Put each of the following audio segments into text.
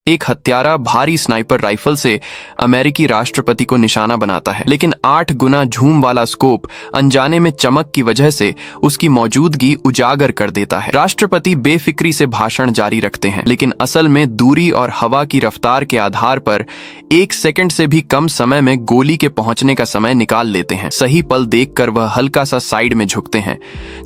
एक हत्यारा भारी स्नाइपर राइफल से अमेरिकी राष्ट्रपति को निशाना बनाता है, लेकिन 8 गुना झूम वाला स्कोप अनजाने में चमक की वजह से उसकी मौजूदगी उजागर कर देता है। राष्ट्रपति बेफिक्री से भाषण जारी रखते हैं, लेकिन असल में दूरी और हवा की रफ्तार के आधार पर 1 सेकंड से भी कम समय में गोली के पहुंचने का समय निकाल लेते हैं। सही पल देखकर वह हल्का सा साइड में झुकते हैं,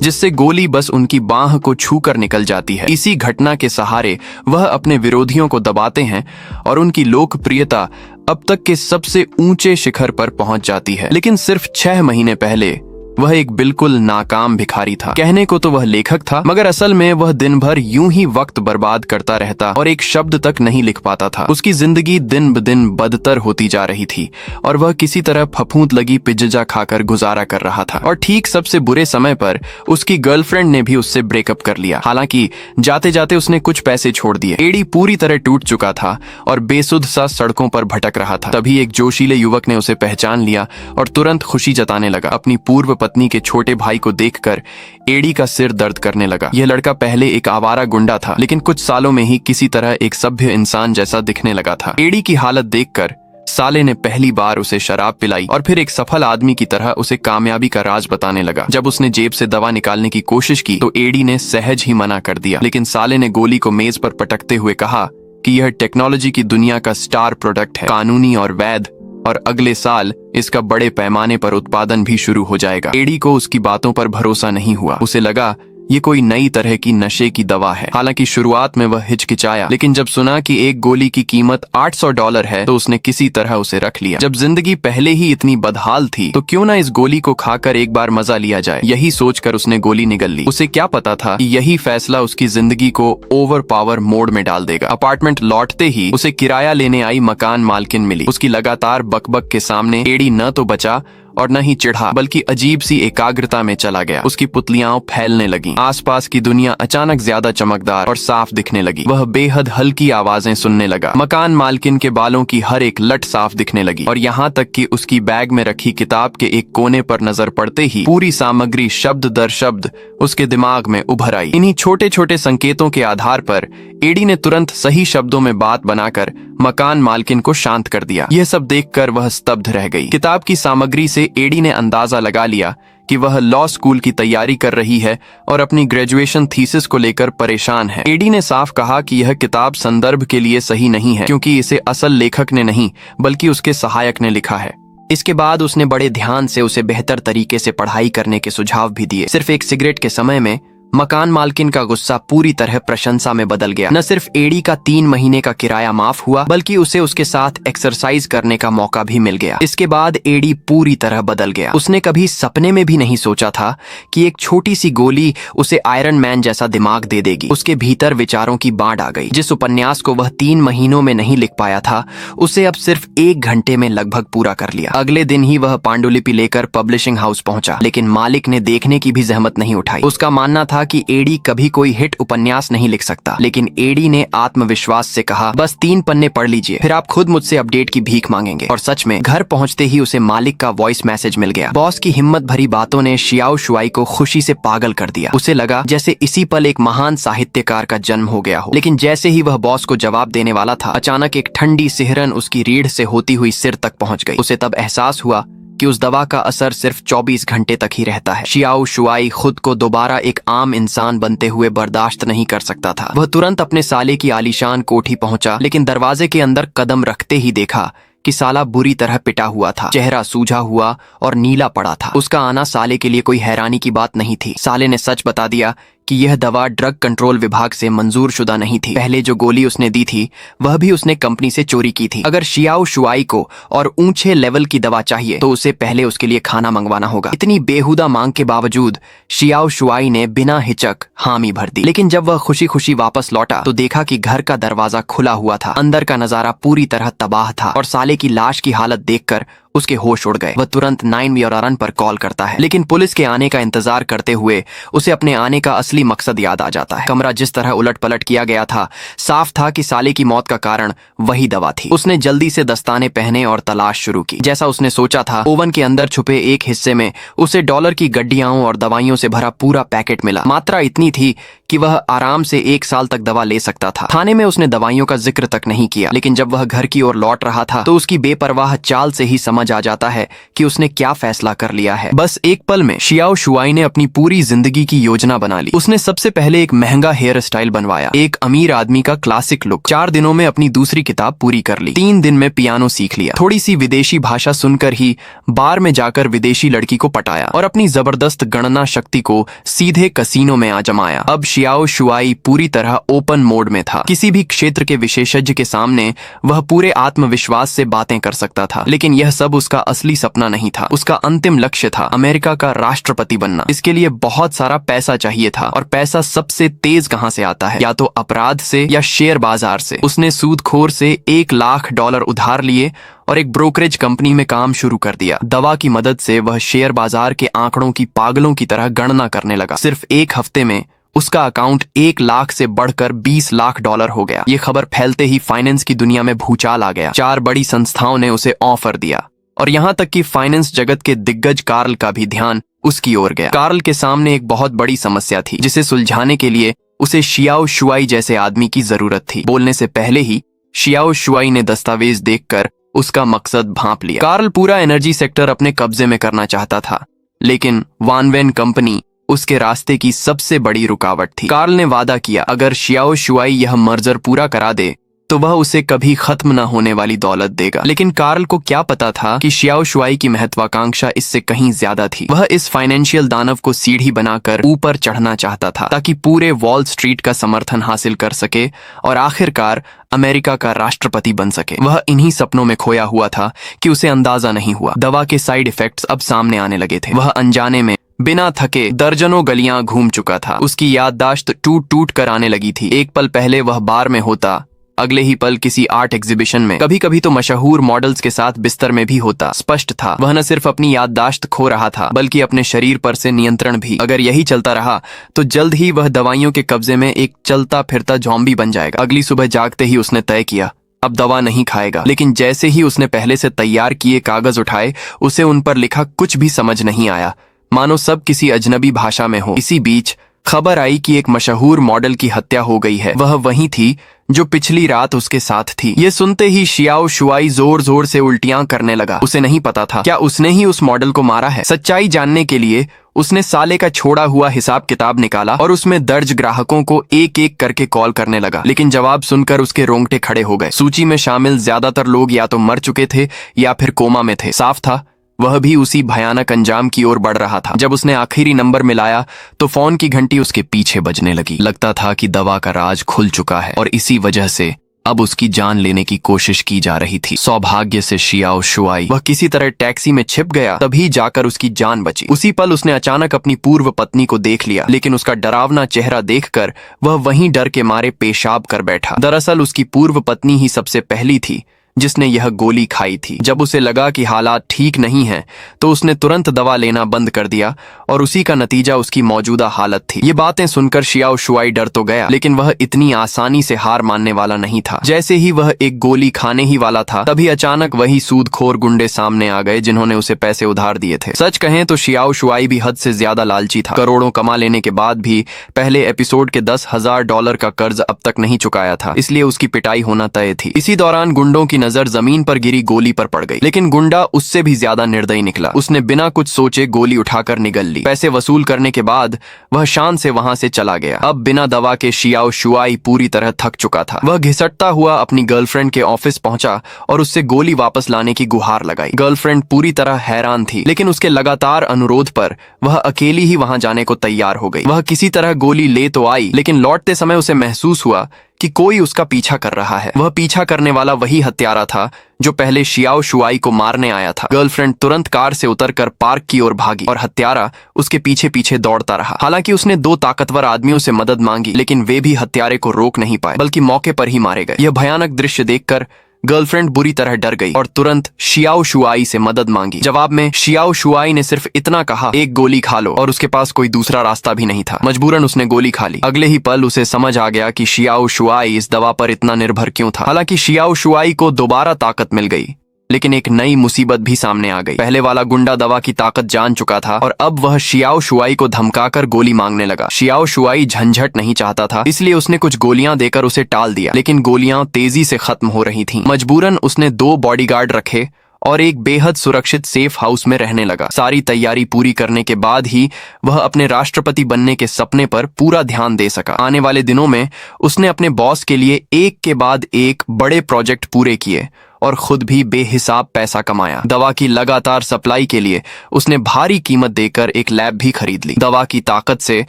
जिससे गोली बस उनकी बांह को छूकर निकल जाती है। इसी घटना के सहारे वह अपने विरोधियों को दबाते हैं और उनकी लोकप्रियता अब तक के सबसे ऊंचे शिखर पर पहुंच जाती है। लेकिन सिर्फ 6 महीने पहले वह एक बिल्कुल नाकाम भिखारी था। कहने को तो वह लेखक था, मगर असल में वह दिन भर यूं ही वक्त बर्बाद करता रहता और एक शब्द तक नहीं लिख पाता था। उसकी जिंदगी दिन ब दिन बदतर होती जा रही थी और वह किसी तरह फफूंद लगी पिज्जा खाकर गुजारा कर रहा था। और ठीक सबसे बुरे समय पर उसकी गर्लफ्रेंड ने भी उससे ब्रेकअप कर लिया। हालांकि जाते जाते उसने कुछ पैसे छोड़ दिए। एडी पूरी तरह टूट चुका था और बेसुध सा सड़कों पर भटक रहा था। तभी एक जोशीले युवक ने उसे पहचान लिया और तुरंत खुशी जताने लगा। अपनी पूर्व पत्नी के छोटे भाई को देखकर एडी का सिर दर्द करने लगा। यह लड़का पहले एक आवारा गुंडा था, लेकिन कुछ सालों में ही किसी तरह एक सभ्य इंसान जैसा दिखने लगा था। एडी की हालत देखकर साले ने पहली बार उसे शराब पिलाई और फिर एक सफल आदमी की तरह उसे कामयाबी का राज बताने लगा। जब उसने जेब से दवा निकालने की कोशिश की तो एडी ने सहज ही मना कर दिया, लेकिन साले ने गोली को मेज पर पटकते हुए कहा कि यह टेक्नोलॉजी की दुनिया का स्टार प्रोडक्ट है, कानूनी और वैध, और अगले साल इसका बड़े पैमाने पर उत्पादन भी शुरू हो जाएगा। एडी को उसकी बातों पर भरोसा नहीं हुआ। उसे लगा ये कोई नई तरह की नशे की दवा है। हालांकि शुरुआत में वह हिचकिचाया, लेकिन जब सुना कि एक गोली की कीमत $800 है तो उसने किसी तरह उसे रख लिया। जब जिंदगी पहले ही इतनी बदहाल थी तो क्यों ना इस गोली को खाकर एक बार मजा लिया जाए। यही सोचकर उसने गोली निगल ली। उसे क्या पता था कि यही फैसला उसकी जिंदगी को ओवर पावर मोड में डाल देगा। अपार्टमेंट लौटते ही उसे किराया लेने आई मकान मालकिन मिली। उसकी लगातार बकबक के सामने एडी न तो बचा और न ही चिढ़ा, बल्कि अजीब सी एकाग्रता में चला गया। उसकी पुतलियां फैलने लगीं। आसपास की दुनिया अचानक ज्यादा चमकदार और साफ दिखने लगी। वह बेहद हल्की आवाजें सुनने लगा। मकान मालकिन के बालों की हर एक लट साफ दिखने लगी और यहाँ तक कि उसकी बैग में रखी किताब के एक कोने पर नजर पड़ते ही पूरी सामग्री शब्द दर शब्द उसके दिमाग में उभर आई। इन्हीं छोटे छोटे संकेतों के आधार पर एडी ने तुरंत सही शब्दों में बात बनाकर मकान मालकिन को शांत कर दिया। यह सब देखकर वह स्तब्ध रह गई। किताब की सामग्री से एडी ने अंदाजा लगा लिया कि वह लॉ स्कूल की तैयारी कर रही है और अपनी ग्रेजुएशन थीसिस को लेकर परेशान है। एडी ने साफ कहा कि यह किताब संदर्भ के लिए सही नहीं है, क्योंकि इसे असल लेखक ने नहीं बल्कि उसके सहायक ने लिखा है। इसके बाद उसने बड़े ध्यान से उसे बेहतर तरीके से पढ़ाई करने के सुझाव भी दिए। सिर्फ एक सिगरेट के समय में मकान मालकिन का गुस्सा पूरी तरह प्रशंसा में बदल गया। न सिर्फ एडी का 3 महीने का किराया माफ हुआ, बल्कि उसे उसके साथ एक्सरसाइज करने का मौका भी मिल गया। इसके बाद एडी पूरी तरह बदल गया। उसने कभी सपने में भी नहीं सोचा था कि एक छोटी सी गोली उसे आयरन मैन जैसा दिमाग दे देगी। उसके भीतर विचारों की बाढ़ आ गई। जिस उपन्यास को वह 3 महीनों में नहीं लिख पाया था, उसे अब सिर्फ 1 घंटे में लगभग पूरा कर लिया। अगले दिन ही वह पांडुलिपि लेकर पब्लिशिंग हाउस पहुंचा, लेकिन मालिक ने देखने की भी जहमत नहीं उठाई। उसका मानना था कि एडी कभी कोई हिट उपन्यास नहीं लिख सकता। लेकिन एडी ने आत्मविश्वास से कहा, बस 3 पन्ने पढ़ लीजिए, फिर आप खुद मुझसे अपडेट की भीख मांगेंगे। और सच में घर पहुंचते ही उसे मालिक का वॉइस मैसेज मिल गया। बॉस की हिम्मत भरी बातों ने शियाओ शुआई को खुशी से पागल कर दिया। उसे लगा जैसे इसी पल एक महान साहित्यकार का जन्म हो गया हो। लेकिन जैसे ही वह बॉस को जवाब देने वाला था, अचानक एक ठंडी सिहरन उसकी रीढ़ से होती हुई सिर तक पहुंच गई। उसे तब एहसास हुआ कि उस दवा का असर सिर्फ 24 घंटे तक ही रहता है। शियाओ शुआई खुद को दोबारा एक आम इंसान बनते हुए बर्दाश्त नहीं कर सकता था। वह तुरंत अपने साले की आलीशान कोठी पहुंचा, लेकिन दरवाजे के अंदर कदम रखते ही देखा कि साला बुरी तरह पिटा हुआ था। चेहरा सूजा हुआ और नीला पड़ा था। उसका आना साले के लिए कोई हैरानी की बात नहीं थी। साले ने सच बता दिया कि यह दवा ड्रग कंट्रोल विभाग से मंजूर शुदा नहीं थी। पहले जो गोली उसने दी थी वह भी उसने कंपनी से चोरी की थी। अगर शियाओ शुआई को और ऊंचे लेवल की दवा चाहिए तो उसे पहले उसके लिए खाना मंगवाना होगा। इतनी बेहुदा मांग के बावजूद शियाओ शुआई ने बिना हिचक हामी भर दी। लेकिन जब वह खुशी खुशी वापस लौटा तो देखा कि घर का दरवाजा खुला हुआ था। अंदर का नजारा पूरी तरह तबाह था और साले की लाश की हालत देखकर उसके होश उड़ गए। वह तुरंत 911 पर कॉल करता है, लेकिन पुलिस के आने का इंतजार करते हुए उसे अपने आने का असली मकसद याद आ जाता है। कमरा जिस तरह उलट पलट किया गया था, साफ था कि साले की मौत का कारण वही दवा थी। उसने जल्दी से दस्ताने पहने और तलाश शुरू की। जैसा उसने सोचा था, ओवन के अंदर छुपे एक हिस्से में उसे डॉलर की गड्डियां और दवाइयों से भरा पूरा पैकेट मिला। मात्रा इतनी थी कि वह आराम से 1 साल तक दवा ले सकता था। थाने में उसने दवाइयों का जिक्र तक नहीं किया, लेकिन जब वह घर की ओर लौट रहा था तो उसकी बेपरवाह चाल से ही समझ आ जाता है कि उसने क्या फैसला कर लिया है। बस एक पल में शियाओ शुआई ने अपनी पूरी जिंदगी की योजना बना ली। उसने सबसे पहले एक महंगा हेयर स्टाइल बनवाया, एक अमीर आदमी का क्लासिक लुक। 4 दिनों में अपनी दूसरी किताब पूरी कर ली। 3 दिन में पियानो सीख लिया। थोड़ी सी विदेशी भाषा सुनकर ही बार में जाकर विदेशी लड़की को पटाया और अपनी जबरदस्त गणना शक्ति को सीधे कसीनो में आजमाया। अब शियाओ शुआई पूरी तरह ओपन मोड में था। किसी भी क्षेत्र के विशेषज्ञ के सामने वह पूरे आत्मविश्वास से बातें कर सकता था। लेकिन यह सब उसका असली सपना नहीं था। उसका अंतिम लक्ष्य था अमेरिका का राष्ट्रपति बनना। इसके लिए बहुत सारा पैसा चाहिए था, और पैसा सबसे तेज कहां से आता है? या तो अपराध से या शेयर बाजार से। उसने सूदखोर से $1 लाख उधार लिए और एक ब्रोकरेज कंपनी में काम शुरू कर दिया। दवा की मदद से वह शेयर बाजार के आंकड़ों की पागलों की तरह गणना करने लगा। सिर्फ 1 हफ्ते में उसका अकाउंट 1 लाख से बढ़कर $20 लाख हो गया। ये खबर फैलते ही फाइनेंस की दुनिया में भूचाल आ गया। 4 बड़ी संस्थाओं ने उसे ऑफर दिया, और यहाँ तक कि फाइनेंस जगत के दिग्गज कार्ल का भी ध्यान उसकी ओर गया। कार्ल के सामने एक बहुत बड़ी समस्या थी, जिसे सुलझाने के लिए उसे शियाओ शुआई जैसे आदमी की जरूरत थी। बोलने से पहले ही शियाओ शुआई ने दस्तावेज देखकर उसका मकसद भांप लिया। कार्ल पूरा एनर्जी सेक्टर अपने कब्जे में करना चाहता था, लेकिन वानवेन कंपनी उसके रास्ते की सबसे बड़ी रुकावट थी। कार्ल ने वादा किया, अगर शियाओ शुआई यह मर्जर पूरा करा दे तो वह उसे कभी खत्म न होने वाली दौलत देगा। लेकिन कार्ल को क्या पता था कि शियाओ शुआई की महत्वाकांक्षा इससे कहीं ज्यादा थी। वह इस फाइनेंशियल दानव को सीढ़ी बनाकर ऊपर चढ़ना चाहता था, ताकि पूरे वॉल स्ट्रीट का समर्थन हासिल कर सके और आखिरकार अमेरिका का राष्ट्रपति बन सके। वह इन्हीं सपनों में खोया हुआ था कि उसे अंदाजा नहीं हुआ। दवा के साइड इफेक्ट्स अब सामने आने लगे थे। वह अनजाने में बिना थके दर्जनों गलियां घूम चुका था। उसकी याददाश्त टूट टूट कर आने लगी थी। एक पल पहले वह बार में होता, अगले ही पल किसी आर्ट एग्जीबिशन में, कभी कभी तो मशहूर मॉडल्स के साथ बिस्तर में भी होता। स्पष्ट था वह न सिर्फ अपनी याददाश्त खो रहा था, बल्कि अपने शरीर पर से नियंत्रण भी। अगर यही चलता रहा तो जल्द ही वह दवाइयों के कब्जे में एक चलता फिरता ज़ॉम्बी बन जाएगा। अगली सुबह जागते ही उसने तय किया, अब दवा नहीं खाएगा। लेकिन जैसे ही उसने पहले से तैयार किए कागज उठाए, उसे उन पर लिखा कुछ भी समझ नहीं आया, मानो सब किसी अजनबी भाषा में हो। इसी बीच खबर आई कि एक मशहूर मॉडल की हत्या हो गई है। वह वही थी जो पिछली रात उसके साथ थी। ये सुनते ही शियाओ शुआई जोर जोर से उल्टियां करने लगा। उसे नहीं पता था क्या उसने ही उस मॉडल को मारा है। सच्चाई जानने के लिए उसने साले का छोड़ा हुआ हिसाब किताब निकाला और उसमें दर्ज ग्राहकों को एक एक करके कॉल करने लगा। लेकिन जवाब सुनकर उसके रोंगटे खड़े हो गए। सूची में शामिल ज्यादातर लोग या तो मर चुके थे या फिर कोमा में थे। साफ था वह भी उसी भयानक अंजाम की ओर बढ़ रहा था। जब उसने आखिरी नंबर मिलाया तो फोन की घंटी उसके पीछे बजने लगी। लगता था कि दवा का राज खुल चुका है और इसी वजह से अब उसकी जान लेने की कोशिश की जा रही थी। सौभाग्य से शियाओ शुआई वह किसी तरह टैक्सी में छिप गया, तभी जाकर उसकी जान बची। उसी पल उसने अचानक अपनी पूर्व पत्नी को देख लिया, लेकिन उसका डरावना चेहरा देखकर वह वहीं डर के मारे पेशाब कर बैठा। दरअसल उसकी पूर्व पत्नी ही सबसे पहली थी जिसने यह गोली खाई थी। जब उसे लगा कि हालात ठीक नहीं हैं, तो उसने तुरंत दवा लेना बंद कर दिया और उसी का नतीजा उसकी मौजूदा हालत थी। ये बातें सुनकर शियाओ शुआई डर तो गया, लेकिन वह इतनी आसानी से हार मानने वाला नहीं था। जैसे ही वह एक गोली खाने ही वाला था, तभी अचानक वही सूदखोर गुंडे सामने आ गए जिन्होंने उसे पैसे उधार दिए थे। सच कहें तो शियाओ शुआई भी हद से ज्यादा लालची था। करोड़ों कमा लेने के बाद भी पहले एपिसोड के $10,000 का कर्ज अब तक नहीं चुकाया था, इसलिए उसकी पिटाई होना तय थी। इसी दौरान गुंडों की नजर जमीन पर गिरी गोली पर पड़ गई, लेकिन गुंडा उससे भी ज्यादा निर्दयी निकला। उसने बिना कुछ सोचे गोली उठाकर निगल ली। पैसे वसूल करने के बाद वह शान से वहां से चला गया। अब बिना दवा के शियाओ शुआई पूरी तरह थक चुका था। वह घिसटता हुआ अपनी गर्लफ्रेंड के ऑफिस पहुंचा और उससे गोली वापस लाने की गुहार लगाई। गर्लफ्रेंड पूरी तरह हैरान थी, लेकिन उसके लगातार अनुरोध पर वह अकेली ही वहां जाने को तैयार हो गई। वह किसी तरह गोली ले तो आई, लेकिन लौटते समय उसे महसूस हुआ कि कोई उसका पीछा कर रहा है। वह पीछा करने वाला वही हत्यारा था जो पहले शियाओ शुआई को मारने आया था। गर्लफ्रेंड तुरंत कार से उतरकर पार्क की ओर भागी और हत्यारा उसके पीछे पीछे दौड़ता रहा। हालांकि उसने 2 ताकतवर आदमियों से मदद मांगी, लेकिन वे भी हत्यारे को रोक नहीं पाए, बल्कि मौके पर ही मारे गए। यह भयानक दृश्य देखकर गर्लफ्रेंड बुरी तरह डर गई और तुरंत शियाओ शुआई से मदद मांगी। जवाब में शियाओ शुआई ने सिर्फ इतना कहा, एक गोली खा लो, और उसके पास कोई दूसरा रास्ता भी नहीं था। मजबूरन उसने गोली खा ली। अगले ही पल उसे समझ आ गया कि शियाओ शुआई इस दवा पर इतना निर्भर क्यों था। हालांकि शियाओ शुआई को दोबारा ताकत मिल गई, लेकिन एक नई मुसीबत भी सामने आ गई। पहले वाला गुंडा दवा की ताकत जान चुका था और अब वह शियाओ शुआई को धमकाकर गोली मांगने लगा। शियाओ शुआई झंझट नहीं चाहता था, इसलिए उसने कुछ गोलियां देकर उसे टाल दिया, लेकिन गोलियां तेजी से खत्म हो रही थीं। मजबूरन उसने 2 बॉडीगार्ड रखे और एक बेहद सुरक्षित सेफ हाउस में रहने लगा। सारी तैयारी पूरी करने के बाद ही वह अपने राष्ट्रपति बनने के सपने पर पूरा ध्यान दे सका। आने वाले दिनों में उसने अपने बॉस के लिए एक के बाद एक बड़े प्रोजेक्ट पूरे किए और खुद भी बेहिसाब पैसा कमाया। दवा की लगातार सप्लाई के लिए उसने भारी कीमत देकर एक लैब भी खरीद ली। दवा की ताकत से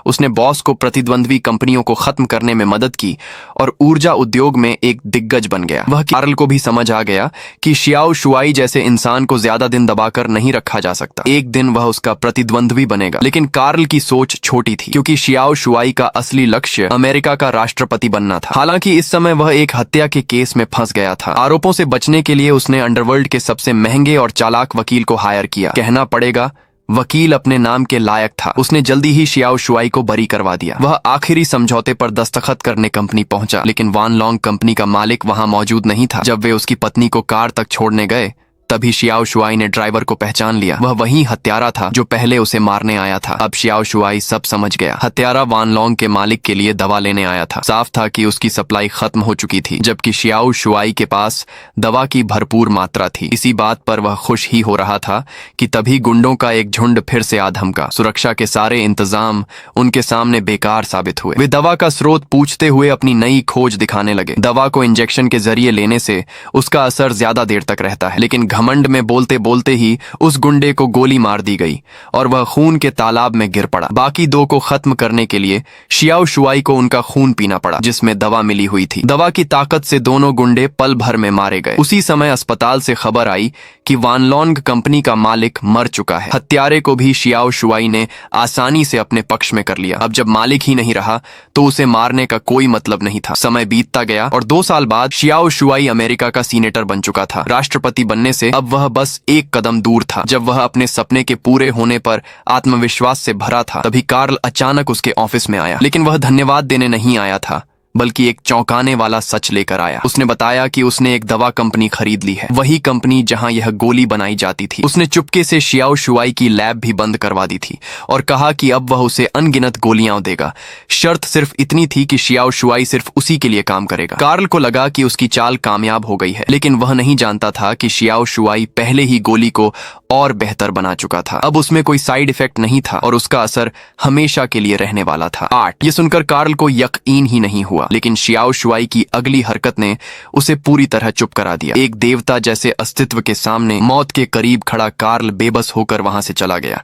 उसने बॉस को प्रतिद्वंद्वी कंपनियों को खत्म करने में मदद की और ऊर्जा उद्योग में एक दिग्गज बन गया। वह कार्ल को भी समझ आ गया कि शियाओ शुआई जैसे इंसान को ज्यादा दिन दबाकर नहीं रखा जा सकता। एक दिन वह उसका प्रतिद्वंद्वी बनेगा। लेकिन कार्ल की सोच छोटी थी, क्योंकि शियाओ शुआई का असली लक्ष्य अमेरिका का राष्ट्रपति बनना था। हालांकि इस समय वह एक हत्या के केस में फंस गया था। आरोपों से बचने के लिए उसने अंडरवर्ल्ड के सबसे महंगे और चालाक वकील को हायर किया। कहना पड़ेगा, वकील अपने नाम के लायक था। उसने जल्दी ही शियाओ शुआई को बरी करवा दिया। वह आखिरी समझौते पर दस्तखत करने कंपनी पहुंचा, लेकिन वान लॉन्ग कंपनी का मालिक वहां मौजूद नहीं था। जब वे उसकी पत्नी को कार तक छोड़ने गए, तभी शियाओ शुआई ने ड्राइवर को पहचान लिया। वह वही हत्यारा था जो पहले उसे मारने आया था। अब शियाओ शुआई सब समझ गया। हत्यारा वान लॉन्ग के मालिक के लिए दवा लेने आया था। साफ था कि उसकी सप्लाई खत्म हो चुकी थी, जबकि शियाओ शुआई के पास दवा की भरपूर मात्रा थी। इसी बात पर वह खुश ही हो रहा था कि तभी गुंडों का एक झुंड फिर से आ धमका। सुरक्षा के सारे इंतजाम उनके सामने बेकार साबित हुए। वे दवा का स्रोत पूछते हुए अपनी नई खोज दिखाने लगे। दवा को इंजेक्शन के जरिए लेने से उसका असर ज्यादा देर तक रहता है, लेकिन घमंड में बोलते बोलते ही उस गुंडे को गोली मार दी गई और वह खून के तालाब में गिर पड़ा। बाकी 2 को खत्म करने के लिए शियाओ शुआई को उनका खून पीना पड़ा, जिसमें दवा मिली हुई थी। दवा की ताकत से दोनों गुंडे पल भर में मारे गए। उसी समय अस्पताल से खबर आई कि वान लॉन्ग कंपनी का मालिक मर चुका है। हत्यारे को भी शियाओ शुआई ने आसानी से अपने पक्ष में कर लिया। अब जब मालिक ही नहीं रहा तो उसे मारने का कोई मतलब नहीं था। समय बीतता गया और 2 साल बाद शियाओ शुआई अमेरिका का सीनेटर बन चुका था। राष्ट्रपति बनने से अब वह बस एक कदम दूर था। जब वह अपने सपने के पूरे होने पर आत्मविश्वास से भरा था, तभी कार्ल अचानक उसके ऑफिस में आया। लेकिन वह धन्यवाद देने नहीं आया था, बल्कि एक चौंकाने वाला सच लेकर आया। उसने बताया कि उसने एक दवा कंपनी खरीद ली है, वही कंपनी जहां यह गोली बनाई जाती थी। उसने चुपके से शियाओ शुआई की लैब भी बंद करवा दी थी और कहा कि अब वह उसे अनगिनत गोलियां देगा। शर्त सिर्फ इतनी थी कि शियाओ शुआई सिर्फ उसी के लिए काम करेगा। कार्ल को लगा कि उसकी चाल कामयाब हो गई है, लेकिन वह नहीं जानता था कि शियाओ शुआई पहले ही गोली को और बेहतर बना चुका था। अब उसमें कोई साइड इफेक्ट नहीं था और उसका असर हमेशा के लिए रहने वाला था। 8 ये सुनकर कार्ल को यकीन ही नहीं हुआ, लेकिन शियाओ शुआई की अगली हरकत ने उसे पूरी तरह चुप करा दिया। एक देवता जैसे अस्तित्व के सामने मौत के करीब खड़ा कार्ल बेबस होकर वहां से चला गया।